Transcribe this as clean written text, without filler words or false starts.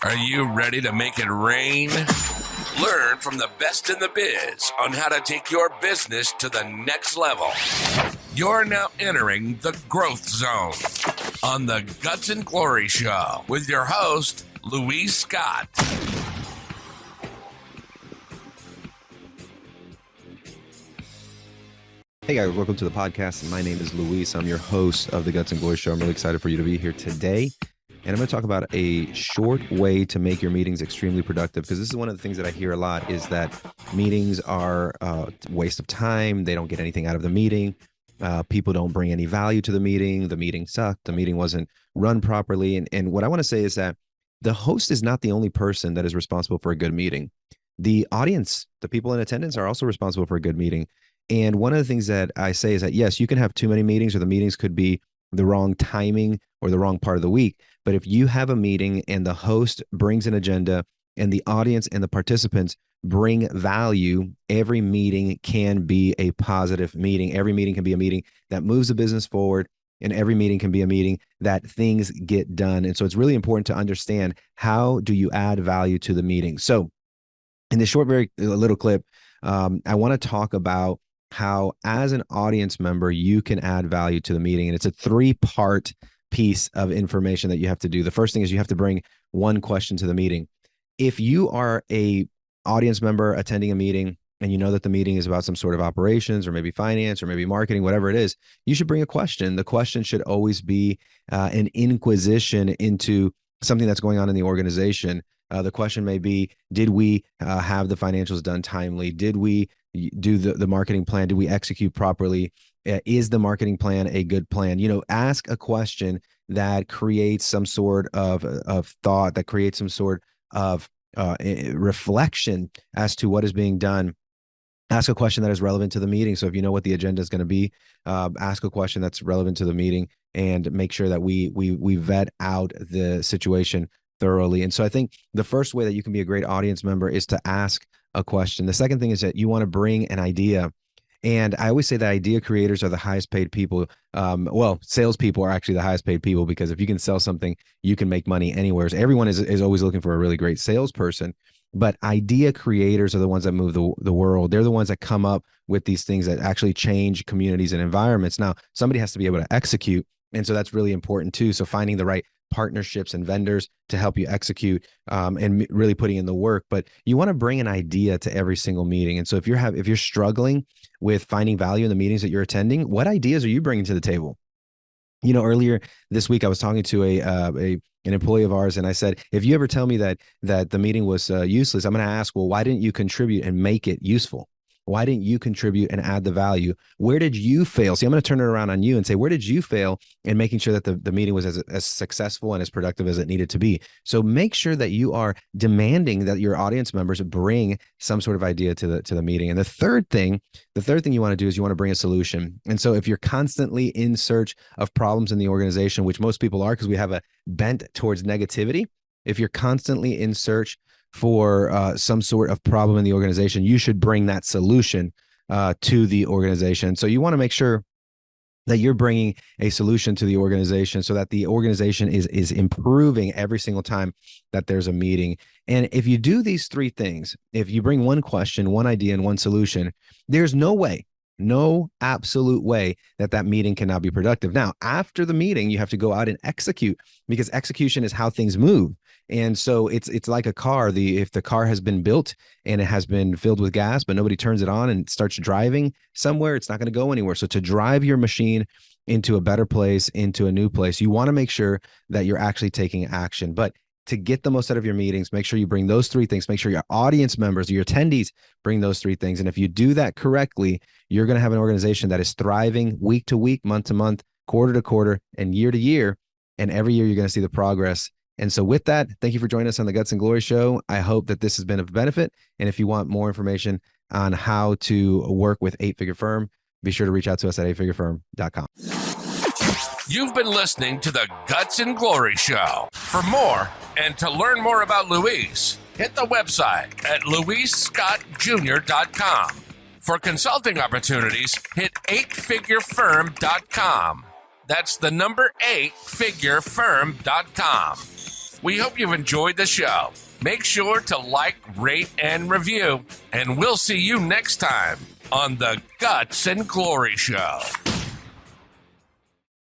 Are you ready to make it rain? Learn from the best in the biz on how to take your business to the next level. You're now entering the growth zone on the Guts and Glory Show with your host, Louise Scott. Hey guys, welcome to the podcast. My name is Luis. I'm your host of the Guts and Glory Show. I'm really excited for you to be here today. And I'm going to talk about a short way to make your meetings extremely productive, because this is one of the things that I hear a lot is that meetings are a waste of time. They don't get anything out of the meeting. People don't bring any value to the meeting. The meeting sucked. The meeting wasn't run properly. And what I want to say is that the host is not the only person that is responsible for a good meeting. The audience, the people in attendance, are also responsible for a good meeting. And one of the things that I say is that, yes, you can have too many meetings, or the meetings could be the wrong timing or the wrong part of the week. But if you have a meeting and the host brings an agenda and the audience and the participants bring value, every meeting can be a positive meeting. Every meeting can be a meeting that moves the business forward, and every meeting can be a meeting that things get done. And so it's really important to understand, how do you add value to the meeting? So in this short, very little clip, I want to talk about how, as an audience member, you can add value to the meeting. And it's a 3-part piece of information that you have to do. The first thing is you have to bring one question to the meeting. If you are a audience member attending a meeting and you know that the meeting is about some sort of operations or maybe finance or maybe marketing, whatever it is, you should bring a question. The question should always be an inquisition into something that's going on in the organization. The question may be, did we have the financials done timely? Did we do the marketing plan? Did we execute properly? Is the marketing plan a good plan? Ask a question that creates some sort of thought, that creates some sort of reflection as to what is being done. Ask a question that is relevant to the meeting. So if you know what the agenda is going to be, ask a question that's relevant to the meeting, and make sure that we vet out the situation thoroughly. And so I think the first way that you can be a great audience member is to ask a question. The second thing is that you want to bring an idea. And I always say that idea creators are the highest paid people. Salespeople are actually the highest paid people, because if you can sell something, you can make money anywhere. So everyone is always looking for a really great salesperson. But idea creators are the ones that move the world. They're the ones that come up with these things that actually change communities and environments. Now, somebody has to be able to execute. And so that's really important too. So finding the right partnerships and vendors to help you execute, and really putting in the work. But you want to bring an idea to every single meeting. And so if you're struggling with finding value in the meetings that you're attending, what ideas are you bringing to the table? Earlier this week, I was talking to an employee of ours, and I said, if you ever tell me that the meeting was useless, I'm going to ask, well, why didn't you contribute and make it useful? Why didn't you contribute and add the value? Where did you fail? See, I'm going to turn it around on you and say, where did you fail in making sure that the meeting was as successful and as productive as it needed to be? So make sure that you are demanding that your audience members bring some sort of idea to the meeting. And the third thing you want to do is you want to bring a solution. And so if you're constantly in search of problems in the organization, which most people are, because we have a bent towards negativity, if you're constantly in search for some sort of problem in the organization, you should bring that solution to the organization. So you want to make sure that you're bringing a solution to the organization, so that the organization is improving every single time that there's a meeting. And if you do these 3 things, if you bring one question, one idea, and one solution, there's no absolute way that meeting cannot be productive. Now, after the meeting, you have to go out and execute, because execution is how things move. And so it's like a car. If the car has been built and it has been filled with gas, but nobody turns it on and starts driving somewhere, it's not going to go anywhere. So to drive your machine into a better place, into a new place, you want to make sure that you're actually taking action. But to get the most out of your meetings, make sure you bring those 3 things. Make sure your audience members, your attendees, bring those 3 things. And if you do that correctly, you're going to have an organization that is thriving week to week, month to month, quarter to quarter, and year to year. And every year you're going to see the progress. And so with that, thank you for joining us on the Guts and Glory Show. I hope that this has been of benefit. And if you want more information on how to work with 8-Figure Firm, be sure to reach out to us at 8figurefirm.com. You've been listening to the Guts and Glory Show. For more, and to learn more about Luis, hit the website at luisscottjr.com. For consulting opportunities, hit 8figurefirm.com. That's the number 8figurefirm.com. We hope you've enjoyed the show. Make sure to like, rate, and review, and we'll see you next time on the Guts and Glory Show.